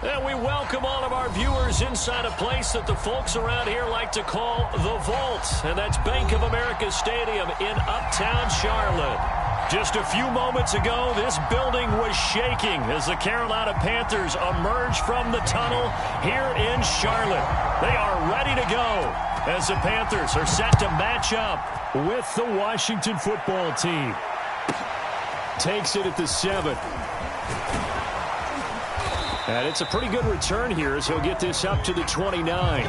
And we welcome all of our viewers inside a place that the folks around here like to call the Vault. And that's Bank of America Stadium in Uptown Charlotte. Just a few moments ago, this building was shaking as the Carolina Panthers emerged from the tunnel here in Charlotte. They are ready to go as the Panthers are set to match up with the Washington football team. Takes it at the 7. And it's a pretty good return here as he'll get this up to the 29.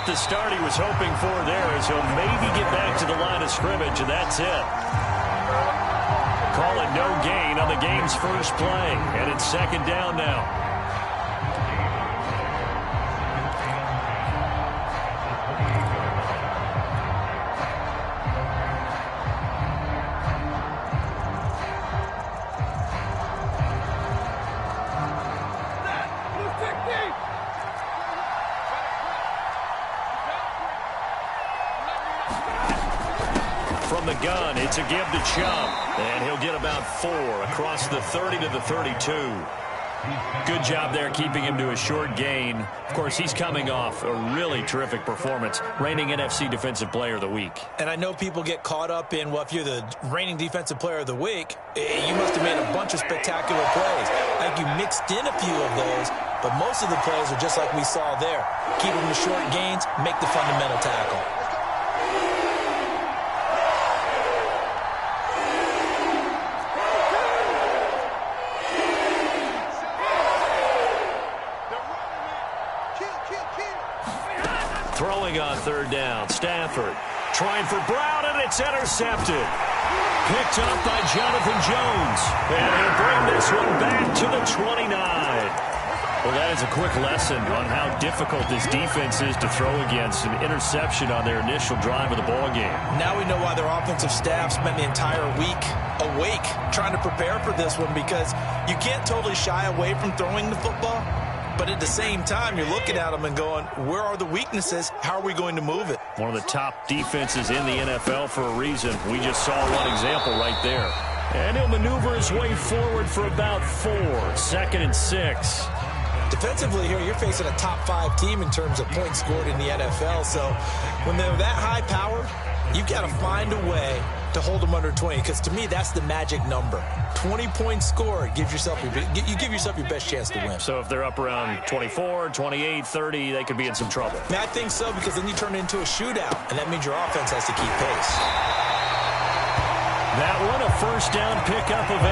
The start he was hoping for there as he'll maybe get back to the line of scrimmage, and that's it. Call it no gain on the game's first play, and it's second down now. From the gun, it's a give to Chubb, and he'll get about 4 across the 30 to the 32. Good job there keeping him to a short gain. Of course, he's coming off a really terrific performance, reigning NFC Defensive Player of the Week. And I know people get caught up in, well, if you're the reigning Defensive Player of the Week, you must have made a bunch of spectacular plays. I think you mixed in a few of those, but most of the plays are just like we saw there. Keep them to short gains, make the fundamental tackle. Throwing on third down, Stafford trying for Brown, and it's intercepted. Picked up by Jonathan Jones, and he'll bring this one back to the 29. Well, that is a quick lesson on how difficult this defense is to throw against. An interception on their initial drive of the ballgame. Now we know why their offensive staff spent the entire week awake trying to prepare for this one, because you can't totally shy away from throwing the football. But at the same time, you're looking at them and going, where are the weaknesses? How are we going to move it? One of the top defenses in the NFL for a reason. We just saw one example right there. And he'll maneuver his way forward for about 4. 2nd and 6. Defensively here, you're facing a top 5 team in terms of points scored in the NFL. So when they're that high powered, you've got to find a way to hold them under 20, because to me, that's the magic number. 20 points scored, you give yourself your best chance to win. So if they're up around 24, 28, 30, they could be in some trouble. I think so, because then you turn it into a shootout, and that means your offense has to keep pace. That one, a first down pickup of 8.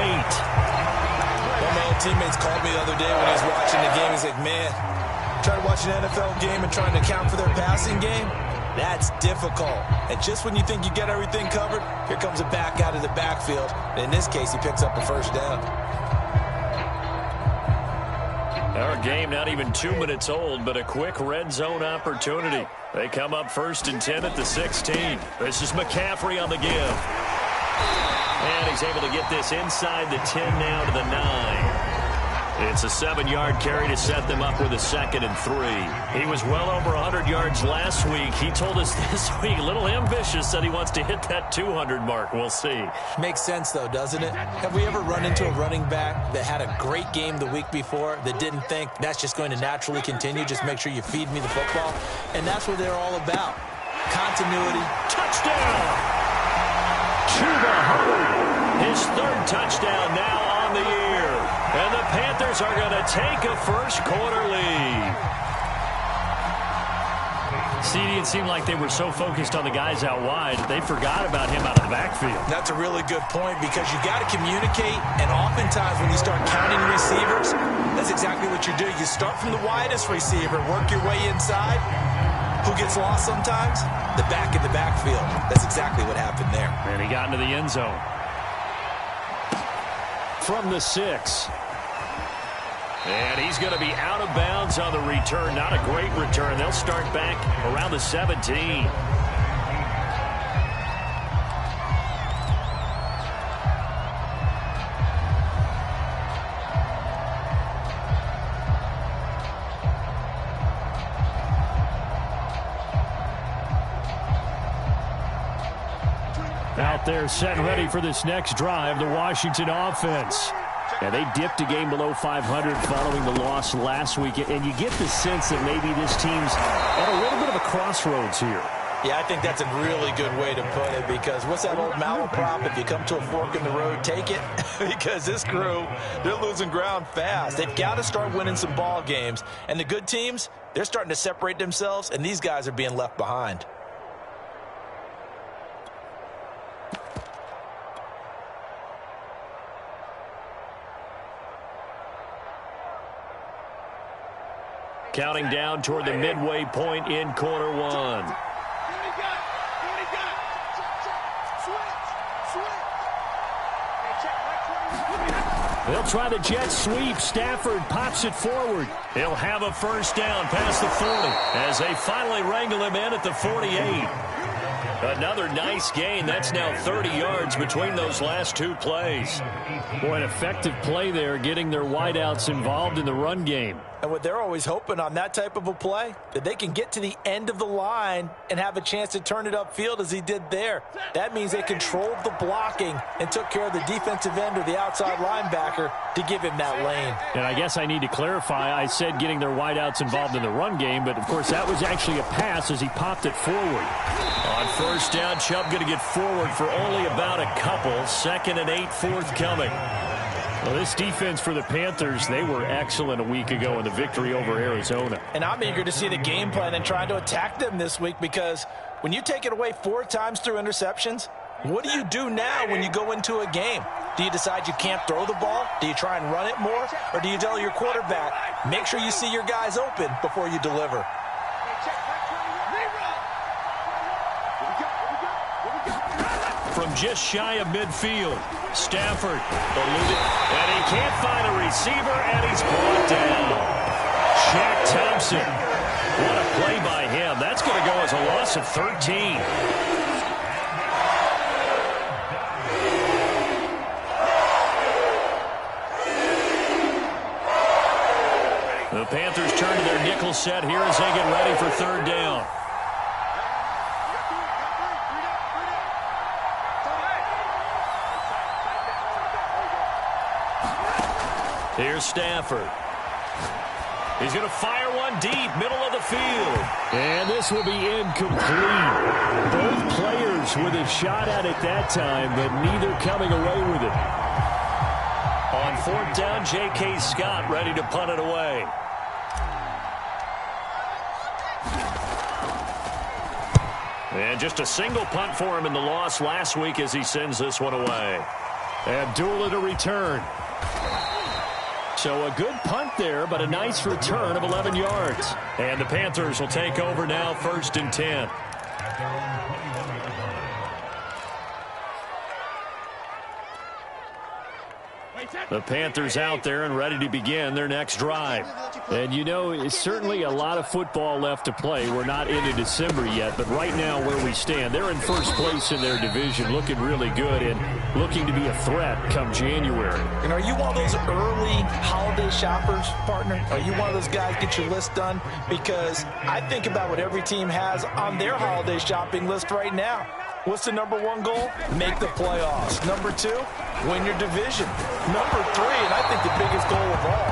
One of my old teammates called me the other day when he was watching the game. He's like, man, trying to watch an NFL game and trying to account for their passing game, that's difficult. And just when you think you get everything covered, here comes a back out of the backfield. And in this case, he picks up a first down. Our game not even 2 minutes old, but a quick red zone opportunity. They come up 1st and 10 at the 16. This is McCaffrey on the give. And he's able to get this inside the 10 now to the 9. It's a 7-yard carry to set them up with a 2nd and 3. He was well over 100 yards last week. He told us this week, a little ambitious, that he wants to hit that 200 mark. We'll see. Makes sense, though, doesn't it? Have we ever run into a running back that had a great game the week before that didn't think that's just going to naturally continue? Just make sure you feed me the football. And that's what they're all about. Continuity. Touchdown! Chuba Hubbard. His 3rd touchdown now on the year. And the Panthers are going to take a first quarter lead. CD, it seemed like they were so focused on the guys out wide, they forgot about him out of the backfield. That's a really good point because you got to communicate, and oftentimes when you start counting receivers, that's exactly what you do. You start from the widest receiver, work your way inside. Who gets lost sometimes? The back in the backfield. That's exactly what happened there. And he got into the end zone. From the 6. And he's going to be out of bounds on the return. Not a great return. They'll start back around the 17. Out there set and ready for this next drive, the Washington offense. And they dipped a game below 500 following the loss last week. And you get the sense that maybe this team's at a little bit of a crossroads here. Yeah, I think that's a really good way to put it because what's that old malaprop? If you come to a fork in the road, take it. Because this crew, they're losing ground fast. They've got to start winning some ball games. And the good teams, they're starting to separate themselves, and these guys are being left behind. Counting down toward the midway point in quarter 1. They'll try the jet sweep. Stafford pops it forward. He'll have a first down past the 40 as they finally wrangle him in at the 48. Another nice gain. That's now 30 yards between those last two plays. Boy, an effective play there, getting their wideouts involved in the run game. And what they're always hoping on that type of a play, that they can get to the end of the line and have a chance to turn it upfield as he did there. That means they controlled the blocking and took care of the defensive end or the outside linebacker to give him that lane. And I guess I need to clarify, I said getting their wideouts involved in the run game, but of course that was actually a pass as he popped it forward. On first down, Chubb going to get forward for only about a couple. 2nd and 8 forthcoming. Well, this defense for the Panthers, they were excellent a week ago in the victory over Arizona. And I'm eager to see the game plan and trying to attack them this week because when you take it away 4 times through interceptions, what do you do now when you go into a game? Do you decide you can't throw the ball? Do you try and run it more? Or do you tell your quarterback, make sure you see your guys open before you deliver? From just shy of midfield, Stafford eluded, and he can't find a receiver, and he's brought down. Shaq Thompson. What a play by him. That's going to go as a loss of 13. The Panthers turn to their nickel set here as they get ready for 3rd down. Here's Stafford. He's going to fire one deep, middle of the field. And this will be incomplete. Both players with a shot at it that time, but neither coming away with it. On 4th down, J.K. Scott ready to punt it away. And just a single punt for him in the loss last week as he sends this one away. Abdullah to return. So a good punt there, but a nice return of 11 yards. And the Panthers will take over now, 1st and 10. The Panthers out there and ready to begin their next drive. And you know, it's certainly a lot of football left to play. We're not into December yet, but right now where we stand, they're in first place in their division, looking really good and looking to be a threat come January. And are you one of those early holiday shoppers, partner? Are you one of those guys get your list done? Because I think about what every team has on their holiday shopping list right now. What's the number 1 goal? Make the playoffs. Number 2, win your division. Number 3, and I think the biggest goal of all,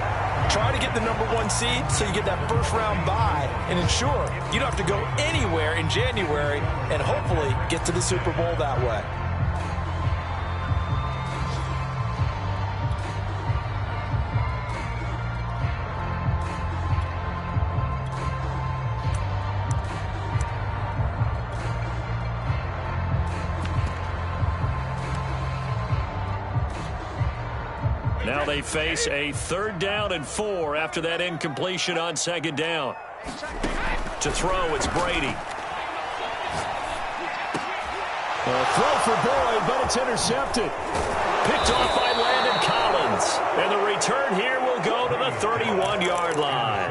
try to get the number 1 seed so you get that first round bye and ensure you don't have to go anywhere in January and hopefully get to the Super Bowl that way. they face a 3rd down and 4 after that incompletion on 2nd down. To throw, it's Brady. A throw for Boyd, but it's intercepted. Picked off by Landon Collins. And the return here will go to the 31-yard line.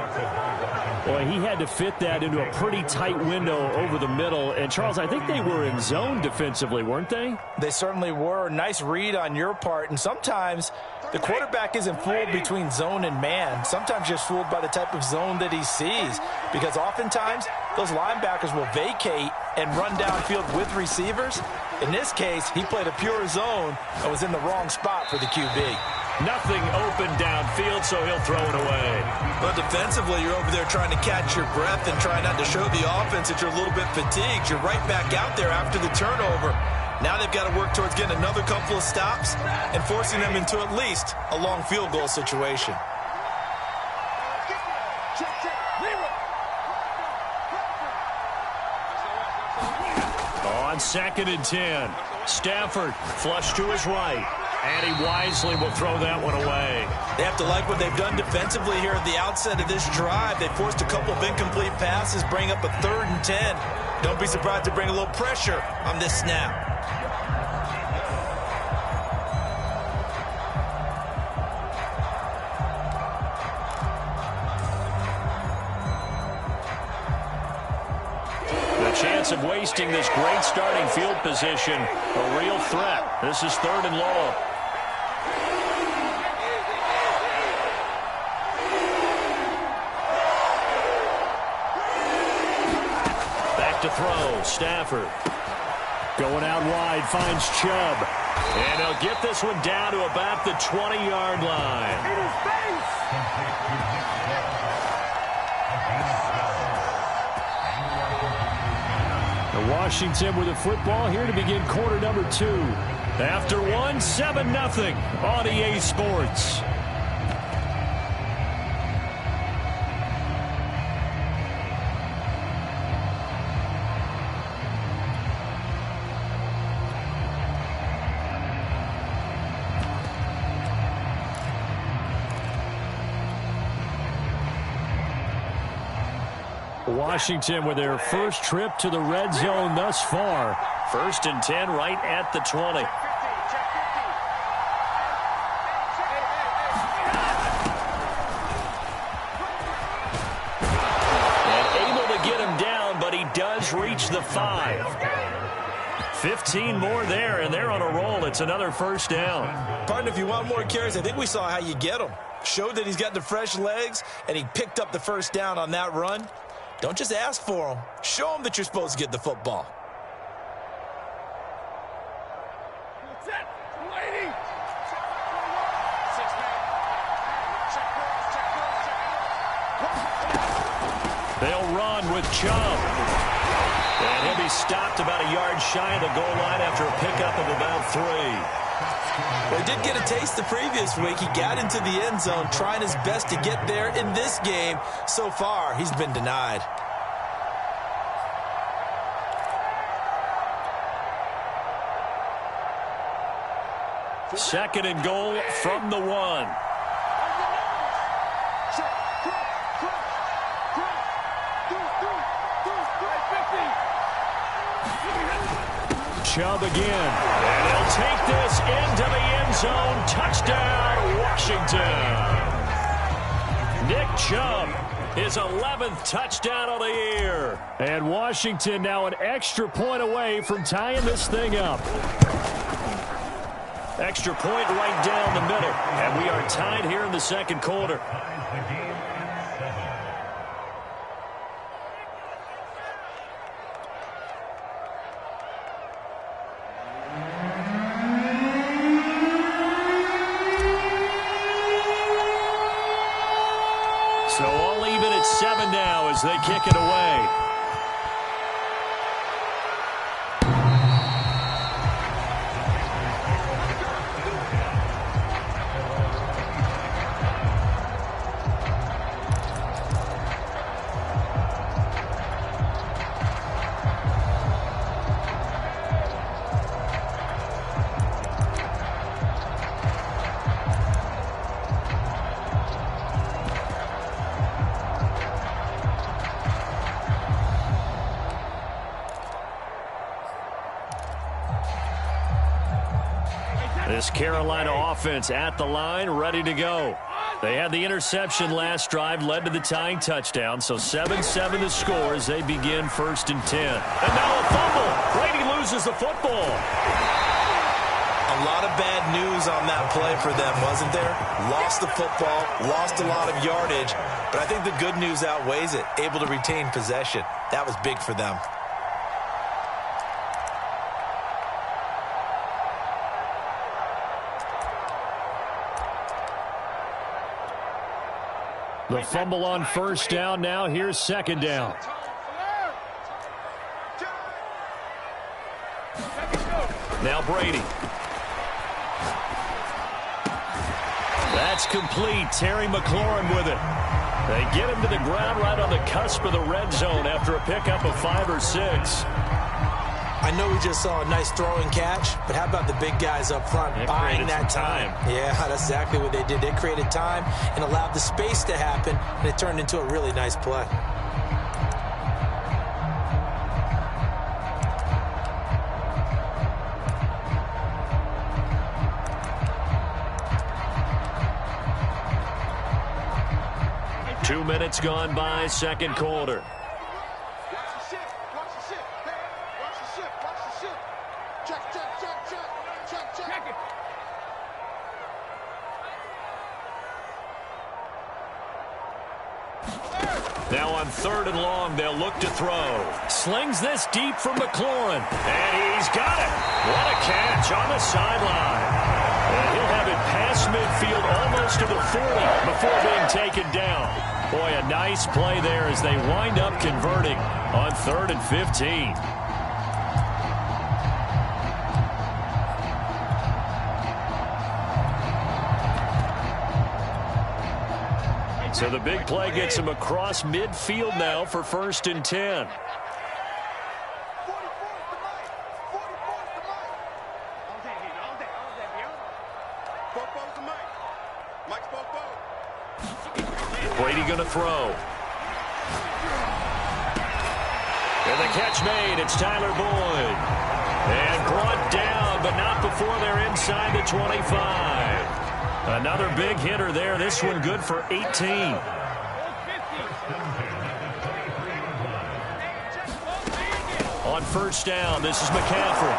Boy, he had to fit that into a pretty tight window over the middle. And, Charles, I think they were in zone defensively, weren't they? They certainly were. Nice read on your part. And sometimes the quarterback isn't fooled between zone and man. Sometimes just fooled by the type of zone that he sees. Because oftentimes, those linebackers will vacate and run downfield with receivers. In this case, he played a pure zone and was in the wrong spot for the QB. Nothing open downfield, so he'll throw it away. But defensively, you're over there trying to catch your breath and try not to show the offense that you're a little bit fatigued. You're right back out there after the turnover. Now they've got to work towards getting another couple of stops and forcing them into at least a long field goal situation. On 2nd and 10, Stafford flush to his right. And he wisely will throw that one away. They have to like what they've done defensively here at the outset of this drive. They forced a couple of incomplete passes, bring up a 3rd and 10. Don't be surprised to bring a little pressure on this snap. The chance of wasting this great starting field position, a real threat. This is 3rd and long. To throw, Stafford. Going out wide, finds Chubb. And he'll get this one down to about the 20-yard line. And Washington with the football here to begin quarter number 2. After one, 7-0 on EA Sports. Washington with their first trip to the red zone thus far. 1st and 10 right at the 20. And able to get him down, but he does reach the 5. 15 more there, and they're on a roll. It's another 1st down. Partner, if you want more carries, I think we saw how you get him. Showed that he's got the fresh legs, and he picked up the 1st down on that run. Don't just ask for him. Show him that you're supposed to get the football. They'll run with Chubb. And he'll be stopped about a yard shy of the goal line after a pickup of about 3. Well, he did get a taste the previous week. He got into the end zone trying his best to get there in this game. So far, he's been denied. Second and goal from the 1. Chubb again. And he'll take this into the end zone. Touchdown, Washington. Nick Chubb, his 11th touchdown of the year. And Washington now an extra point away from tying this thing up. Extra point right down the middle. And we are tied here in the second quarter. So all even at 7 now as they kick it away. This Carolina offense at the line, ready to go. They had the interception last drive, led to the tying touchdown. So 7-7 the score as they begin 1st and 10. And now a fumble. Brady loses the football. A lot of bad news on that play for them, wasn't there? Lost the football, lost a lot of yardage, but I think the good news outweighs it. Able to retain possession. That was big for them. The fumble on 1st down. Now here's 2nd down. Now Brady. That's complete. Terry McLaurin with it. They get him to the ground right on the cusp of the red zone after a pickup of 5 or 6. I know we just saw a nice throwing catch, but how about the big guys up front buying that time? Yeah, that's exactly what they did. They created time and allowed the space to happen, and it turned into a really nice play. Two minutes gone by, second quarter. Now on 3rd and long, they'll look to throw. Slings this deep from McLaurin. And he's got it. What a catch on the sideline. And he'll have it past midfield almost to the 40 before being taken down. Boy, a nice play there as they wind up converting on 3rd and 15. So the big play gets him across midfield now for 1st and 10. Brady going to throw. And the catch made. It's Tyler Boyd. And brought down, but not before they're inside the 25. Another big hitter there. This one good for 18. On 1st down, this is McCaffrey.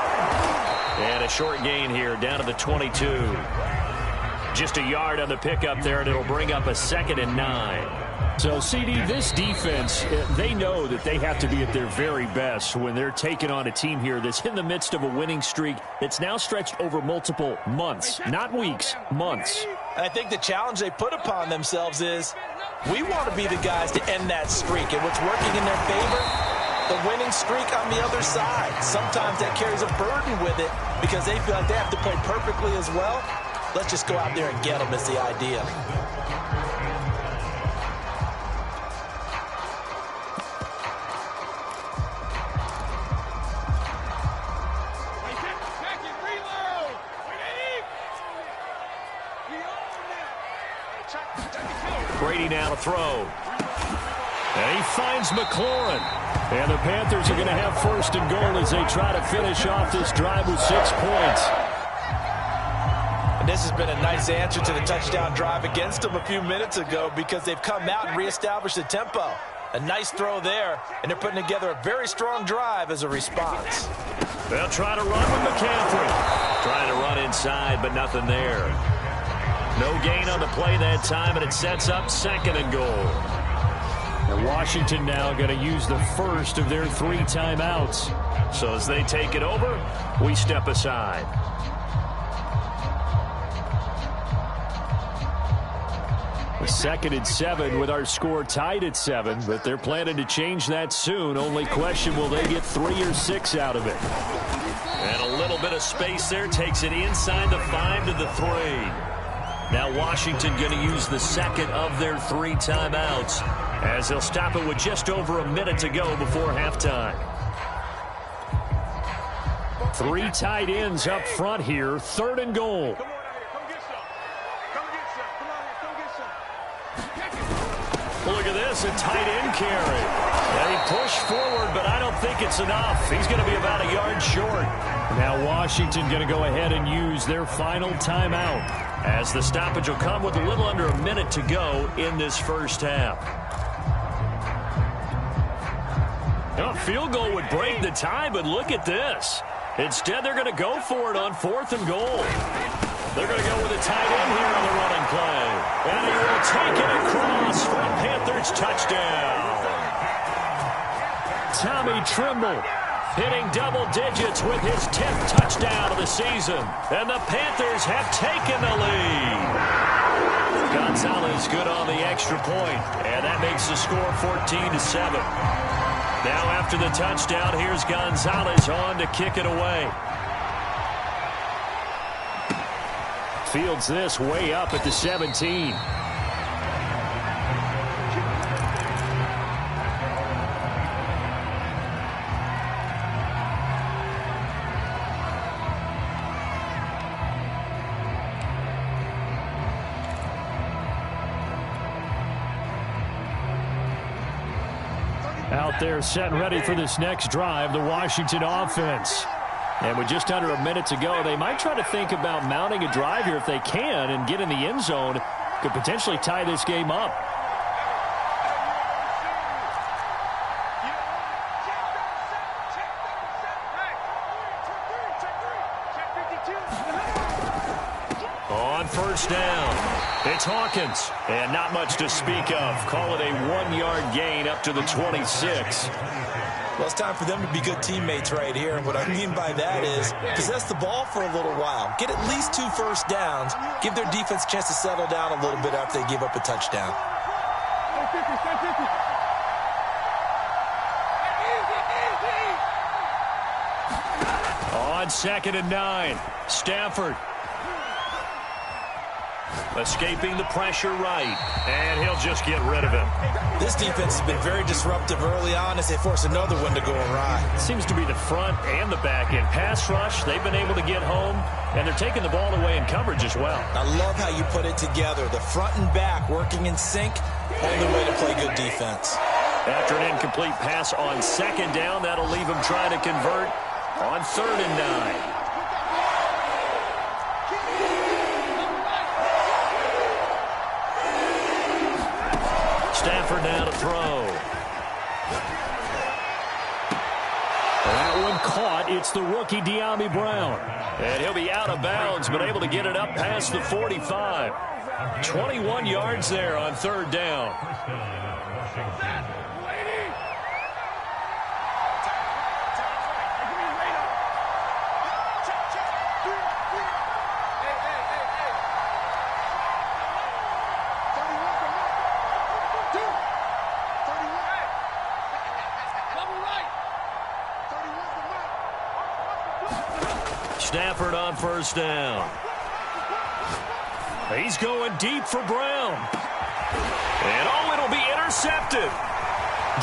And a short gain here down to the 22. Just a yard on the pickup there, and it'll bring up a 2nd and 9. So, CD, this defense, they know that they have to be at their very best when they're taking on a team here that's in the midst of a winning streak that's now stretched over multiple months, not weeks, months. And I think the challenge they put upon themselves is we want to be the guys to end that streak. And what's working in their favor? The winning streak on the other side. Sometimes that carries a burden with it because they feel like they have to play perfectly as well. Let's just go out there and get them is the idea. Brady now to throw. And he finds McLaurin. And the Panthers are going to have 1st and goal as they try to finish off this drive with 6 points. And this has been a nice answer to the touchdown drive against them a few minutes ago because they've come out and reestablished the tempo. A nice throw there, and they're putting together a very strong drive as a response. They'll try to run with McCaffrey. Trying to run inside, but nothing there. No gain on the play that time, and it sets up 2nd and goal. And Washington now going to use the first of their 3 timeouts. So as they take it over, we step aside. A 2nd and 7 with our score tied at 7, but they're planning to change that soon. Only question, will they get 3 or 6 out of it? And a little bit of space there takes it inside the 5 to the 3. Now Washington going to use the 2nd of their 3 timeouts as they'll stop it with just over a minute to go before halftime. 3 tight ends up front here, 3rd and goal. Look at this, a tight end carry. And he pushed forward, but I don't think it's enough. He's going to be about a yard short. Now Washington going to go ahead and use their final timeout, as the stoppage will come with a little under a minute to go in this first half. A field goal would break the tie, but look at this. Instead, they're going to go for it on 4th and goal. They're going to go with a tight end here on the running play. And he will take it across for a Panthers touchdown. Tommy Tremble hitting double digits with his 10th touchdown of the season. And the Panthers have taken the lead. Gonzalez good on the extra point, and that makes the score 14-7. Now after the touchdown, here's Gonzalez on to kick it away. Fields this way up at the 17. Out there set and ready for this next drive, the Washington offense. And with just under a minute to go, they might try to think about mounting a drive here if they can and get in the end zone. Could potentially tie this game up. On first down, it's Hawkins. And not much to speak of. Call it a 1-yard gain up to the 26. Well, it's time for them to be good teammates right here. And what I mean by that is possess the ball for a little while. Get at least 2 first downs. Give their defense a chance to settle down a little bit after they give up a touchdown. On 2nd and 9, Stafford. Escaping the pressure right, and he'll just get rid of it. This defense has been very disruptive early on as they force another one to go awry. Seems to be the front and the back end. Pass rush, they've been able to get home, and they're taking the ball away in coverage as well. I love how you put it together. The front and back working in sync, only way to play good defense. After an incomplete pass on 2nd down, that'll leave him trying to convert on 3rd and 9. Stafford now to throw. That one caught. It's the rookie De'Ami Brown. And he'll be out of bounds, but able to get it up past the 45. 21 yards there on 3rd down. Stafford on 1st down. He's going deep for Brown. And oh, it'll be intercepted.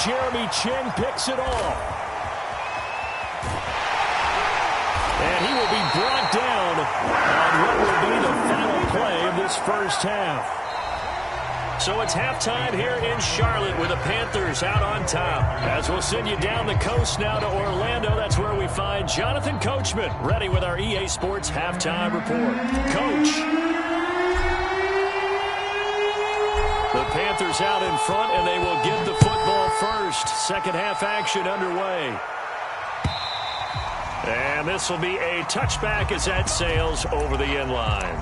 Jeremy Chin picks it off. And he will be brought down on what will be the final play of this first half. So it's halftime here in Charlotte with the Panthers out on top. As we'll send you down the coast now to Orlando, that's where we find Jonathan Coachman ready with our EA Sports halftime report. Coach. The Panthers out in front, and they will get the football first. Second half action underway. And this will be a touchback as that sails over the end line.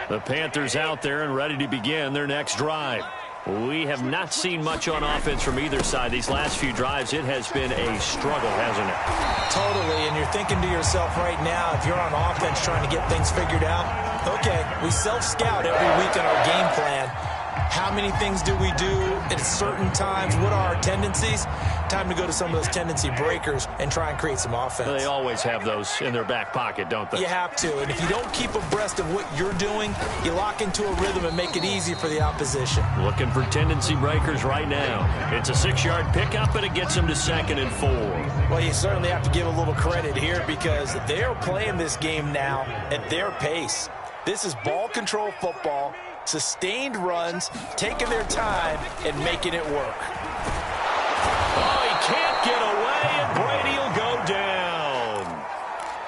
The Panthers out there and ready to begin their next drive. We have not seen much on offense from either side. These last few drives, it has been a struggle, hasn't it? Totally, and you're thinking to yourself right now, if you're on offense trying to get things figured out, okay, we self-scout every week in our game plan. How many things do we do at certain times? What are our tendencies? Time to go to some of those tendency breakers and try and create some offense. They always have those in their back pocket, don't they? You have to, and if you don't keep abreast of what you're doing, you lock into a rhythm and make it easy for the opposition. Looking for tendency breakers right now. It's a 6-yard pickup, and it gets them to 2nd and 4. Well, you certainly have to give a little credit here because they're playing this game now at their pace. This is ball control football. Sustained runs, taking their time, and making it work. Oh, he can't get away, and Brady will go down.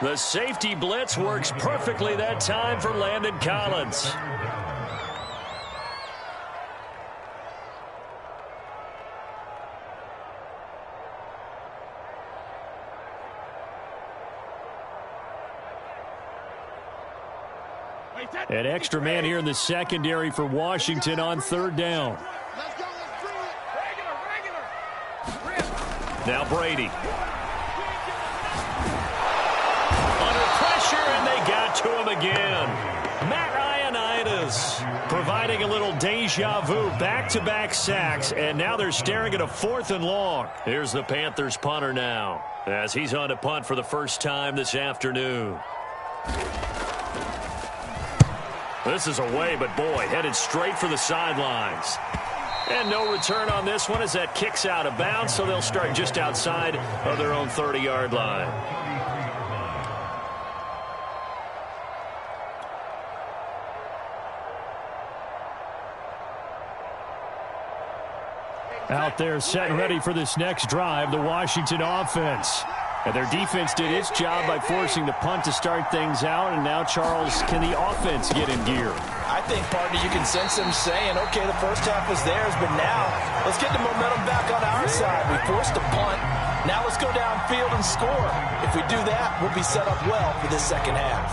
The safety blitz works perfectly that time for Landon Collins. An extra man here in the secondary for Washington on third down. Now Brady. Under pressure, and they got to him again. Matt Ioannidis providing a little deja vu. Back-to-back sacks, and now they're staring at a 4th and long. Here's the Panthers punter now, as he's on to punt for the first time this afternoon. This is away, but boy, headed straight for the sidelines. And no return on this one as that kicks out of bounds, so they'll start just outside of their own 30-yard line. Out there set and ready for this next drive, the Washington offense. And their defense did its job by forcing the punt to start things out. And now, Charles, can the offense get in gear? I think, partner, you can sense them saying, okay, the first half was theirs, but now let's get the momentum back on our side. We forced a punt. Now let's go downfield and score. If we do that, we'll be set up well for this second half.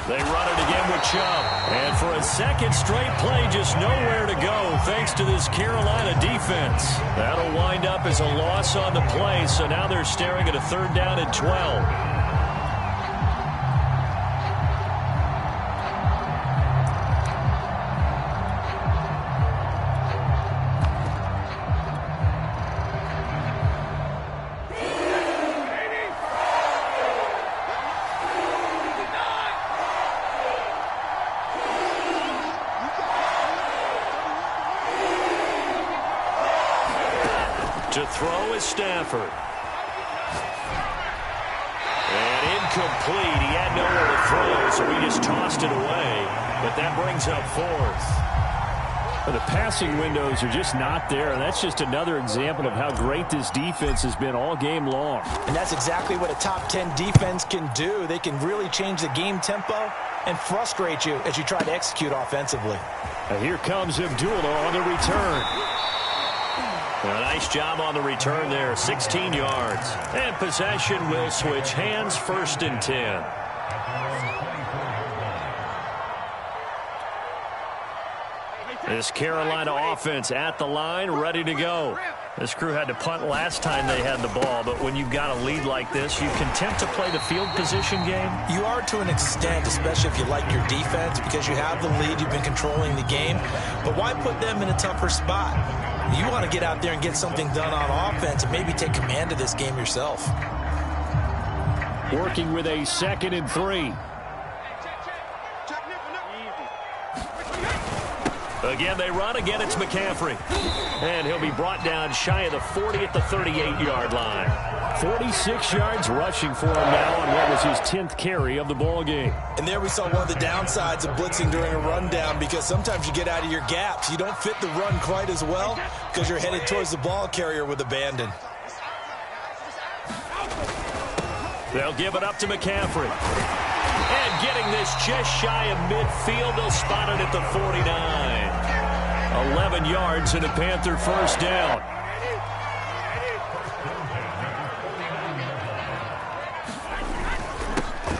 They run it again with Chubb. And for a second straight play, just nowhere to go thanks to this Carolina defense. That'll wind up as a loss on the play, so now they're staring at a 3rd down and 12. To throw is Stafford. And incomplete. He had nowhere to throw, so he just tossed it away. But that brings up 4th. Well, the passing windows are just not there. And that's just another example of how great this defense has been all game long. And that's exactly what a top 10 defense can do. They can really change the game tempo and frustrate you as you try to execute offensively. And here comes Abdullah on the return. A nice job on the return there, 16 yards. And possession will switch hands, 1st and 10. This Carolina offense at the line, ready to go. This crew had to punt last time they had the ball, but when you've got a lead like this, you can tempt to play the field position game. You are to an extent, especially if you like your defense, because you have the lead, you've been controlling the game. But why put them in a tougher spot? You want to get out there and get something done on offense and maybe take command of this game yourself. Working with a 2nd and 3. Again, they run. Again, it's McCaffrey. And he'll be brought down shy of the 40 at the 38-yard line. 46 yards rushing for him now on what was his 10th carry of the ball game. And there we saw one of the downsides of blitzing during a rundown, because sometimes you get out of your gaps. You don't fit the run quite as well because you're headed towards the ball carrier with abandon. They'll give it up to McCaffrey. And getting this just shy of midfield, they'll spot it at the 49. 11 yards and a Panther 1st down.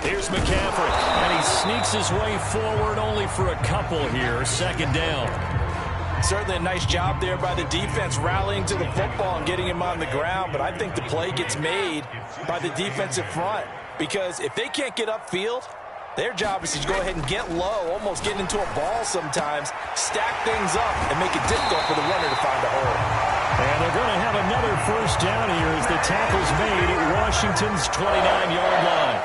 Here's McCaffrey, and he sneaks his way forward only for a couple here. 2nd down. Certainly a nice job there by the defense rallying to the football and getting him on the ground, but I think the play gets made by the defensive front, because if they can't get upfield, their job is to go ahead and get low, almost get into a ball sometimes, stack things up, and make it difficult for the runner to find a hole. And they're going to have another 1st down here as the tackle's made at Washington's 29-yard line.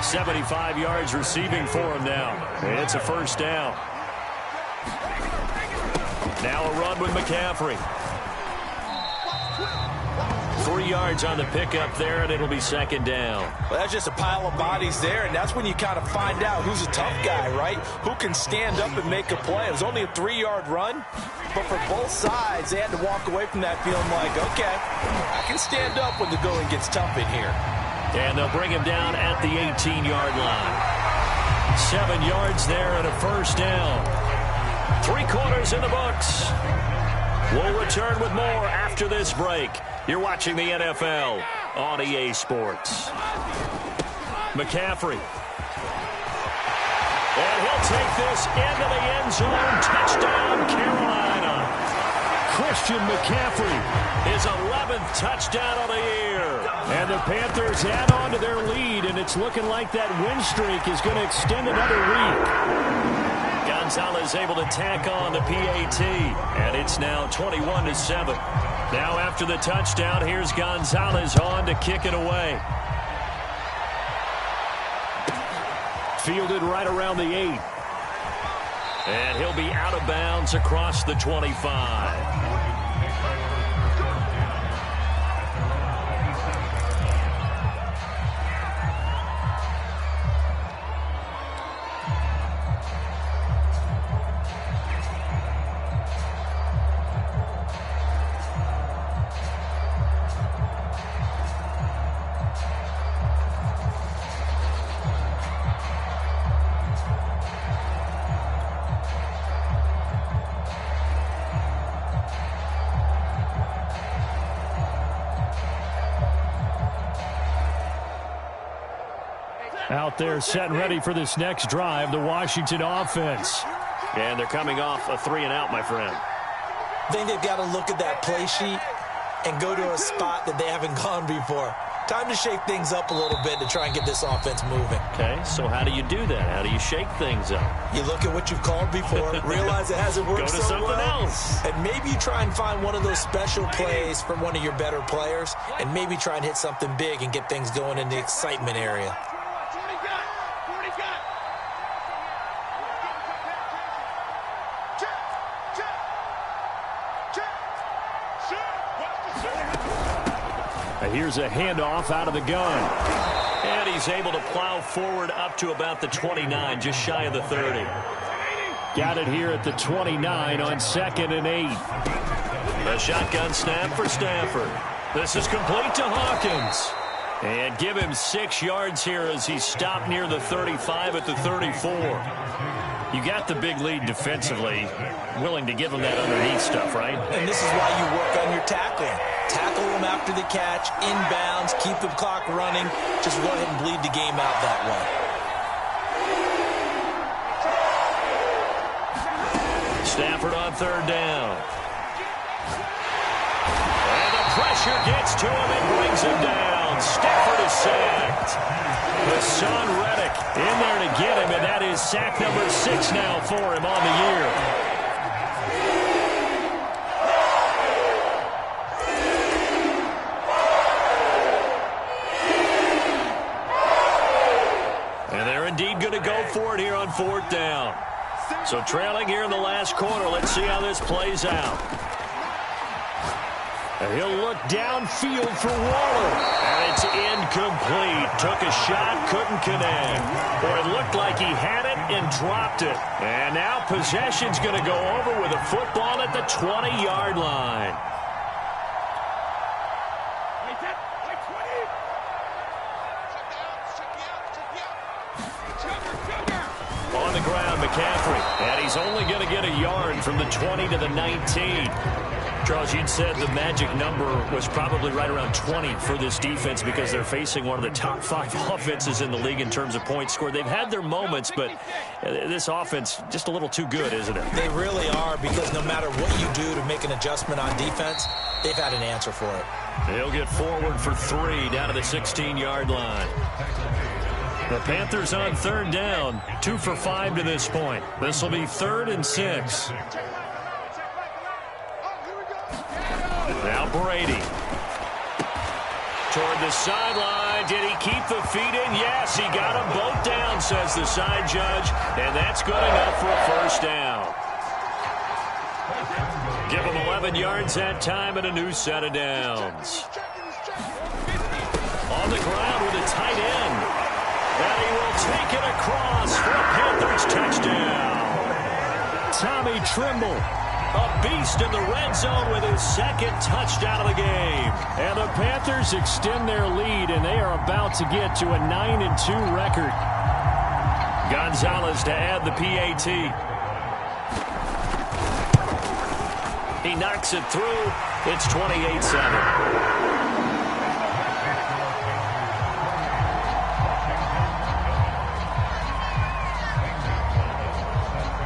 75 yards receiving for him now. It's a 1st down. Now a run with McCaffrey. 3 yards on the pickup there, and it'll be second down. Well, that's just a pile of bodies there, and that's when you kind of find out who's a tough guy, right? Who can stand up and make a play. It was only a 3-yard run, but for both sides, they had to walk away from that feeling like, okay, I can stand up when the going gets tough in here. And they'll bring him down at the 18-yard line. 7 yards there and a first down. 3 quarters in the books. We'll return with more after this break. You're watching the NFL on EA Sports. McCaffrey. And he'll take this into the end zone. Touchdown, Carolina. Christian McCaffrey, his 11th touchdown of the year. And the Panthers add on to their lead, and it's looking like that win streak is going to extend another week. Gonzalez able to tack on the PAT, and it's now 21-7. Now after the touchdown, here's Gonzalez on to kick it away. Fielded right around the 8. And he'll be out of bounds across the 25. Out there set and ready for this next drive, the Washington offense. And they're coming off a 3-and-out, my friend. I think they've got to look at that play sheet and go to a spot that they haven't gone before. Time to shake things up a little bit to try and get this offense moving. Okay, so how do you do that? How do you shake things up? You look at what you've called before, realize it hasn't worked so well. Go to something else. And maybe you try and find one of those special plays from one of your better players, and maybe try and hit something big and get things going in the excitement area. Here's a handoff out of the gun. And he's able to plow forward up to about the 29, just shy of the 30. Got it here at the 29 on 2nd and 8. A shotgun snap for Stafford. This is complete to Hawkins. And give him 6 yards here as he's stopped near the 35 at the 34. You got the big lead defensively, willing to give him that underneath stuff, right? And this is why you work on your tackling. Tackle them after the catch, inbounds, keep the clock running. Just go ahead and bleed the game out that way. Stafford on 3rd down. And the pressure gets to him and brings him down. Stafford is sacked. Hassan Reddick in there to get him, and that is sack number 6 now for him on the year. Going to go for it here on 4th down. So trailing here in the last quarter. Let's see how this plays out. And he'll look downfield for Waller. And it's incomplete. Took a shot, couldn't connect. Boy, it looked like he had it and dropped it. And now possession's going to go over with a football at the 20-yard line. McCaffrey, and he's only going to get a yard from the 20 to the 19. Charles, you'd said the magic number was probably right around 20 for this defense because they're facing one of the top 5 offenses in the league in terms of points scored. They've had their moments, but this offense just a little too good, isn't it? They really are, because no matter what you do to make an adjustment on defense, they've had an answer for it. They'll get forward for 3 down to the 16-yard line. The Panthers on 3rd down, 2 for 5 to this point. This will be 3rd and 6. Now Brady. Toward the sideline. Did he keep the feet in? Yes, he got them both down, says the side judge. And that's good enough for a first down. Give him 11 yards that time and a new set of downs. On the ground with a tight end. And he will take it across for a Panthers touchdown. Tommy Tremble, a beast in the red zone with his second touchdown of the game. And the Panthers extend their lead, and they are about to get to a 9-2 record. Gonzalez to add the PAT. He knocks it through. It's 28-7.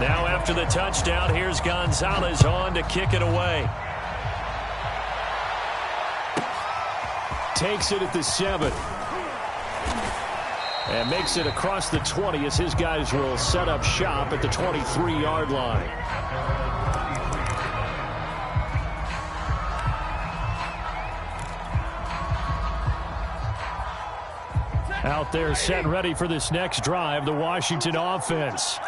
Now after the touchdown, here's Gonzalez on to kick it away. Takes it at the 7. And makes it across the 20 as his guys will set up shop at the 23-yard line. Out there set ready for this next drive, the Washington offense.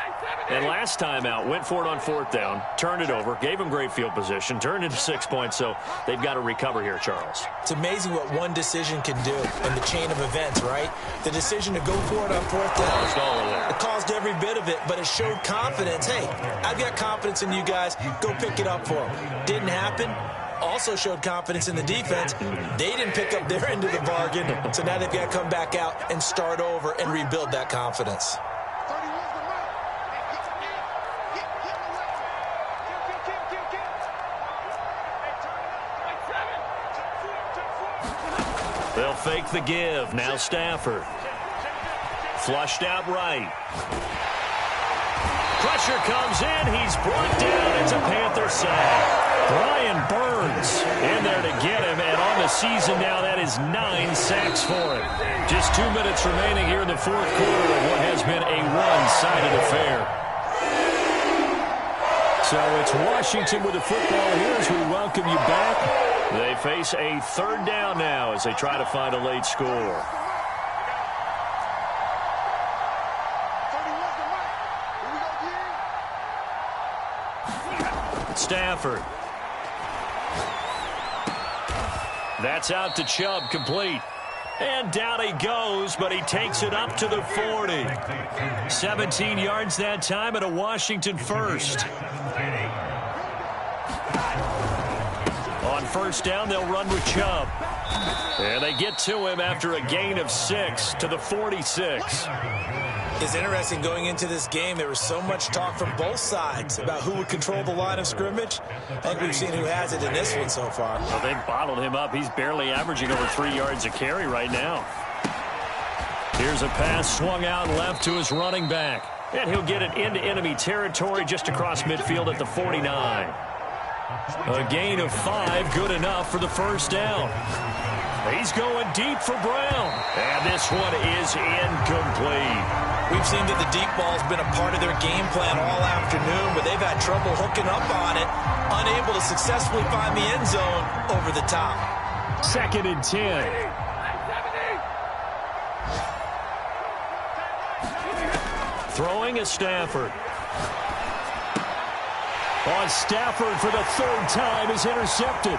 And last time out, went for it on 4th down, turned it over, gave them great field position, turned into 6 points, so they've got to recover here, Charles. It's amazing what one decision can do in the chain of events, right? The decision to go for it on 4th down. It caused every bit of it, but it showed confidence. Hey, I've got confidence in you guys. Go pick it up for them. Didn't happen. Also showed confidence in the defense. They didn't pick up their end of the bargain, so now they've got to come back out and start over and rebuild that confidence. They'll fake the give. Now Stafford. Flushed out right. Pressure comes in. He's brought down. It's a Panther sack. Brian Burns in there to get him. And on the season now, that is 9 sacks for him. Just 2 minutes remaining here in the 4th quarter of what has been a one-sided affair. So it's Washington with the football here as we welcome you back. They face a 3rd down now as they try to find a late score. Stafford. That's out to Chubb, complete. And down he goes, but he takes it up to the 40. 17 yards that time and a Washington first. On 1st down, they'll run with Chubb. And they get to him after a gain of 6 to the 46. It's interesting going into this game. There was so much talk from both sides about who would control the line of scrimmage. I think we've seen who has it in this one so far. Well, they've bottled him up. He's barely averaging over 3 yards a carry right now. Here's a pass swung out left to his running back. And he'll get it into enemy territory just across midfield at the 49. A gain of 5, good enough for the 1st down. He's going deep for Brown. And this one is incomplete. We've seen that the deep ball's been a part of their game plan all afternoon, but they've had trouble hooking up on it, unable to successfully find the end zone over the top. 2nd and 10. Throwing is Stafford. On Stafford for the 3rd time is intercepted.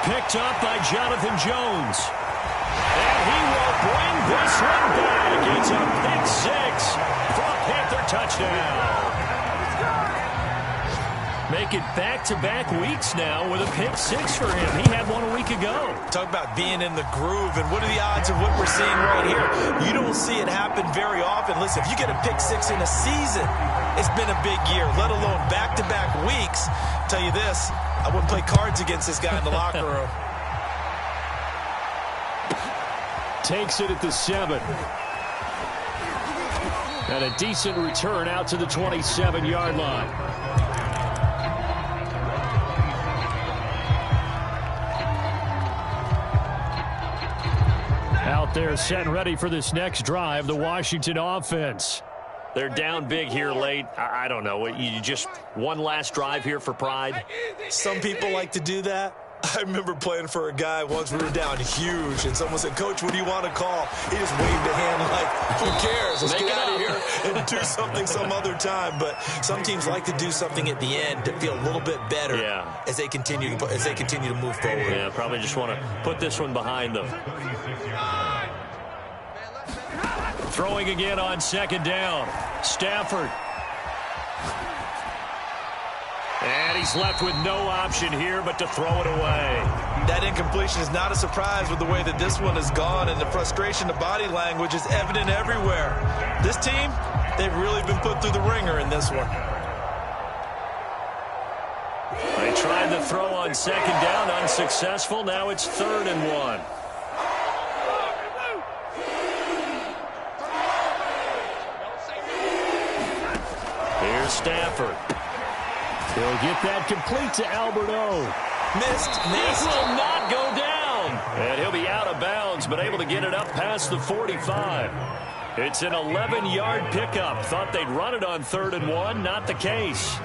Picked up by Jonathan Jones. And he will bring this one back. It's a pick-6 for a Panther touchdown. Make it back-to-back weeks now with a pick-6 for him. He had one a week ago. Talk about being in the groove, and what are the odds of what we're seeing right here? You don't see it happen very often. Listen, if you get a pick-6 in a season, it's been a big year, let alone back-to-back weeks. I'll tell you this, I wouldn't play cards against this guy in the locker room. Takes it at the 7. And a decent return out to the 27-yard line. Out there set and ready for this next drive, the Washington offense. They're down big here late. I don't know. You just one last drive here for pride? Some people like to do that. I remember playing for a guy once. We were down huge, and someone said, "Coach, what do you want to call?" He just waved a hand like, "Who cares? Let's get out of here and do something some other time." But some teams like to do something at the end to feel a little bit better as they continue to move forward. Yeah, probably just want to put this one behind them. Throwing again on second down. Stafford. And he's left with no option here but to throw it away. That incompletion is not a surprise with the way that this one has gone, and the frustration, the body language is evident everywhere. This team, they've really been put through the ringer in this one. They tried to throw on second down, unsuccessful. Now it's 3rd and 1. Here's Stafford. He'll get that complete to Alberto. Missed. This will not go down. And he'll be out of bounds, but able to get it up past the 45. It's an 11-yard pickup. Thought they'd run it on 3rd and 1. Not the case.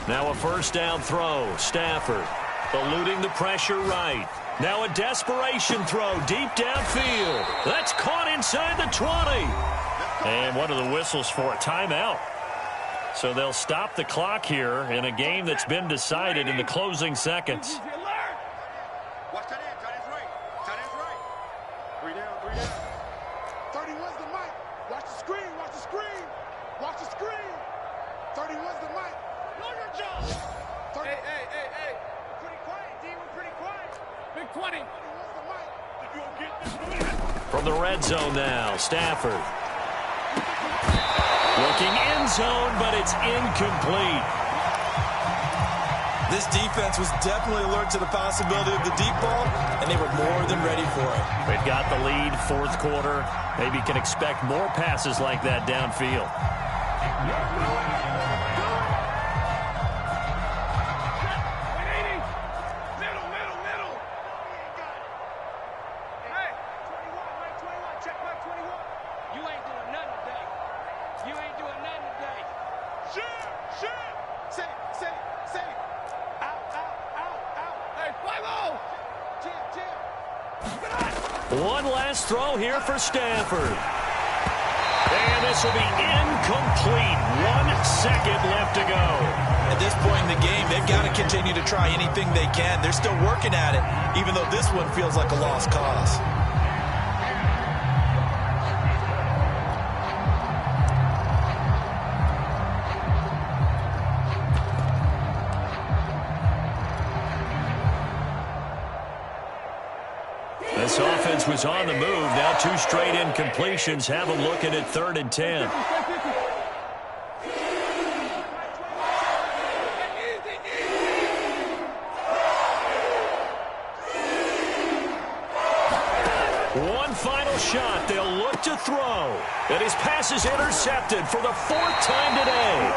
Now a first down throw. Stafford eluding the pressure right. Now a desperation throw deep downfield. That's caught inside the 20. And one of the whistles for a timeout. So they'll stop the clock here in a game that's been decided in the closing seconds. Watch that end. Tight end's right. Tight end's right. 3 down. 3 down. 31's the mic. Watch the screen. Watch the screen. Watch the screen. 31's the mic. Know your job. Hey. Pretty quiet, D. We're pretty quiet. Big 20. 31's the mic. Did you get this? From the red zone now, Stafford. Looking end zone, but it's incomplete. This defense was definitely alert to the possibility of the deep ball, and they were more than ready for it. They've got the lead, 4th quarter. Maybe can expect more passes like that downfield. One last throw here for Stafford. And this will be incomplete. 1 second left to go. At this point in the game, they've got to continue to try anything they can. They're still working at it, even though this one feels like a lost cause. This offense was on the move. Now 2 straight incompletions have them looking at 3rd and 10. One final shot. They'll look to throw. And his pass is intercepted for the 4th time today.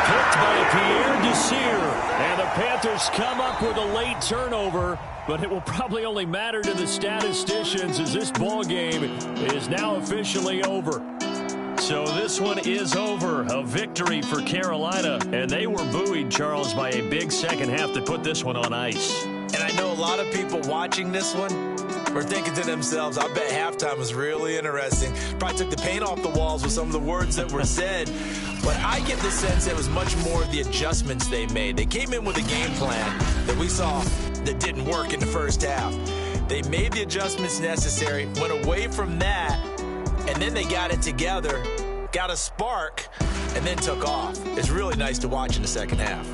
Picked by Pierre Desir. And the Panthers come up with a late turnover. But it will probably only matter to the statisticians as this ball game is now officially over. So this one is over. A victory for Carolina. And they were buoyed, Charles, by a big second half to put this one on ice. And I know a lot of people watching this one were thinking to themselves, I bet halftime was really interesting. Probably took the paint off the walls with some of the words that were said. But I get the sense it was much more of the adjustments they made. They came in with a game plan that we saw that didn't work in the first half. They made the adjustments necessary, went away from that, and then they got it together, got a spark, and then took off. It's really nice to watch in the second half.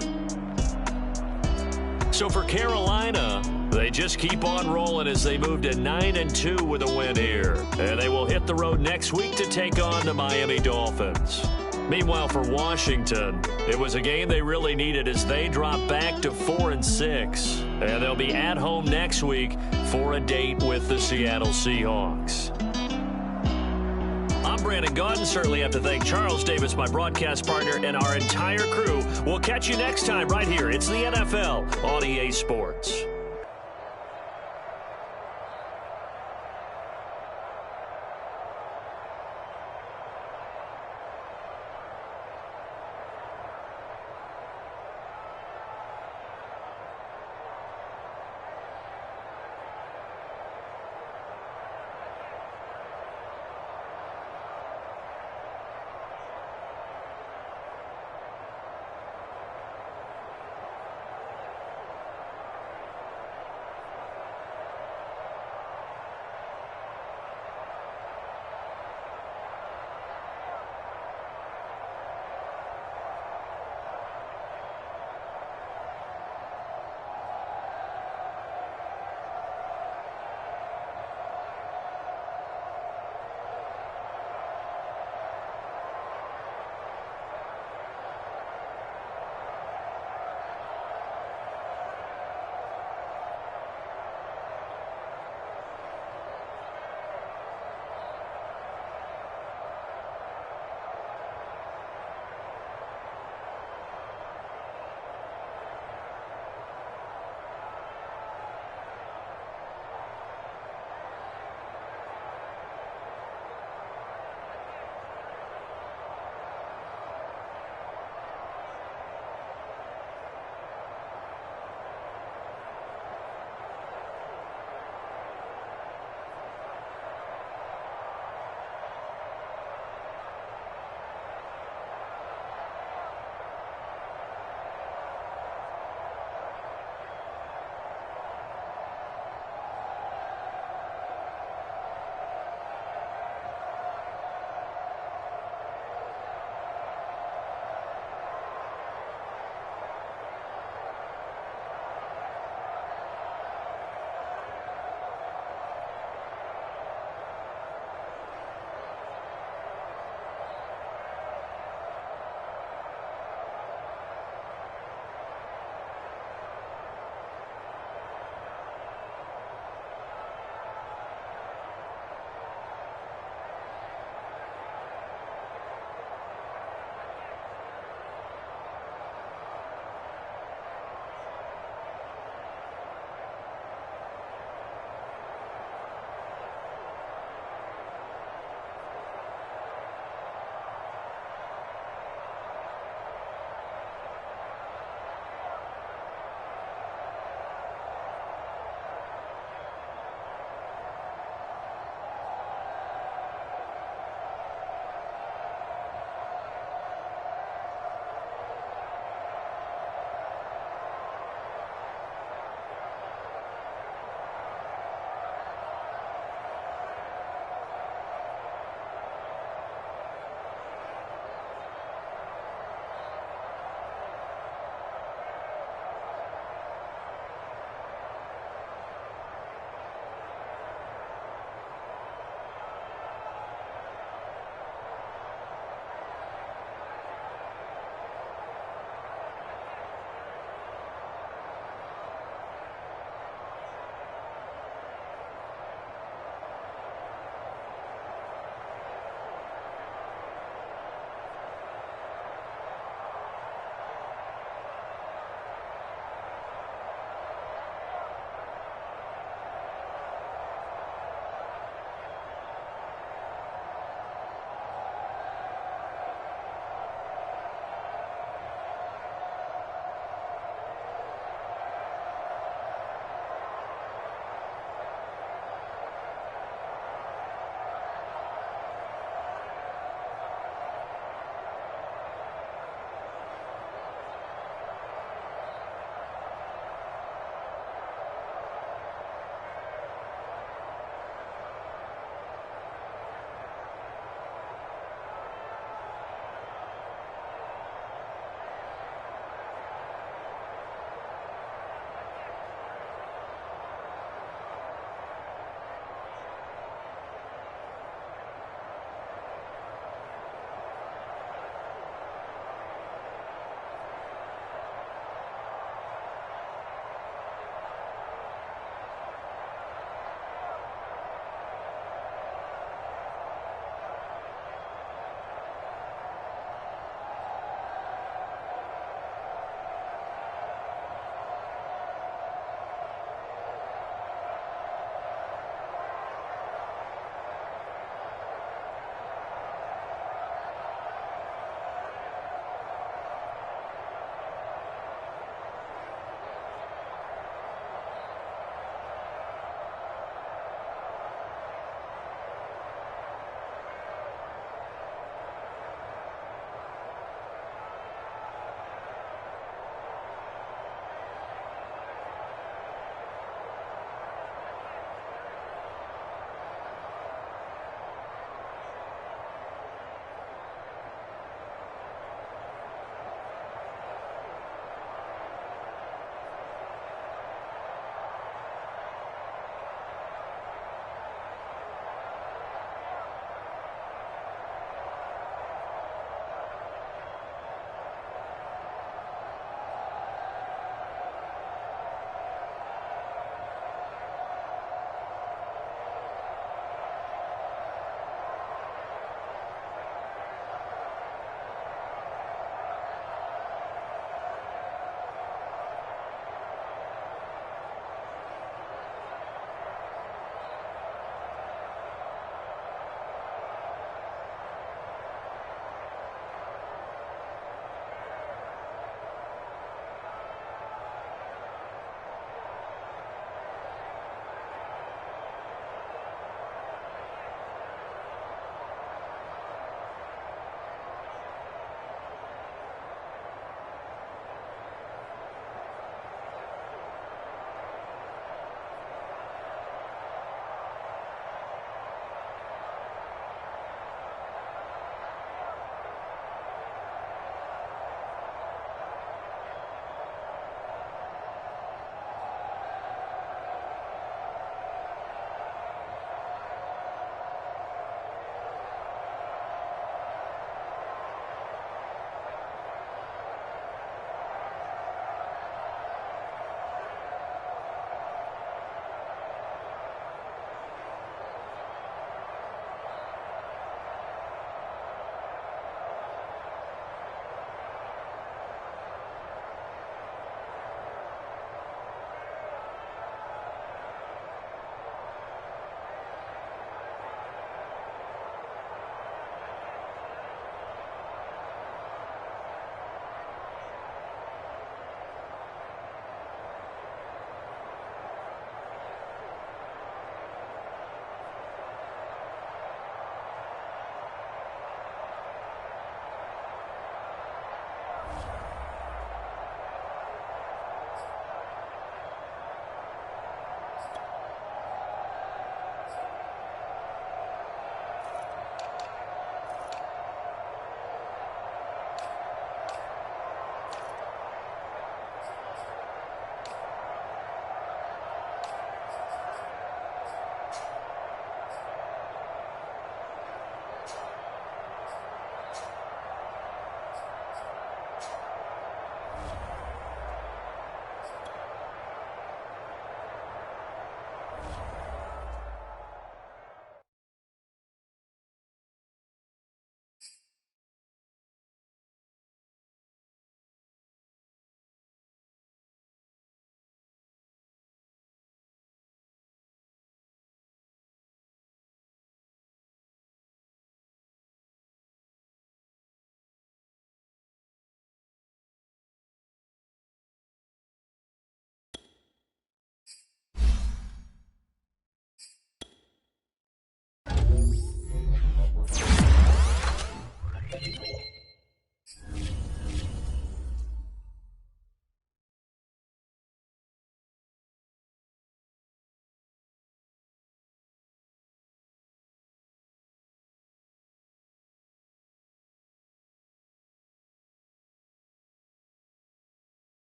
So for Carolina, they just keep on rolling as they move to 9-2 with a win here. And they will hit the road next week to take on the Miami Dolphins. Meanwhile, for Washington, it was a game they really needed as they drop back to 4-6. And they'll be at home next week for a date with the Seattle Seahawks. I'm I'm Brandon Gaudin. Certainly have to thank Charles Davis, my broadcast partner, and our entire crew. We'll catch you next time right here. It's the NFL on EA Sports.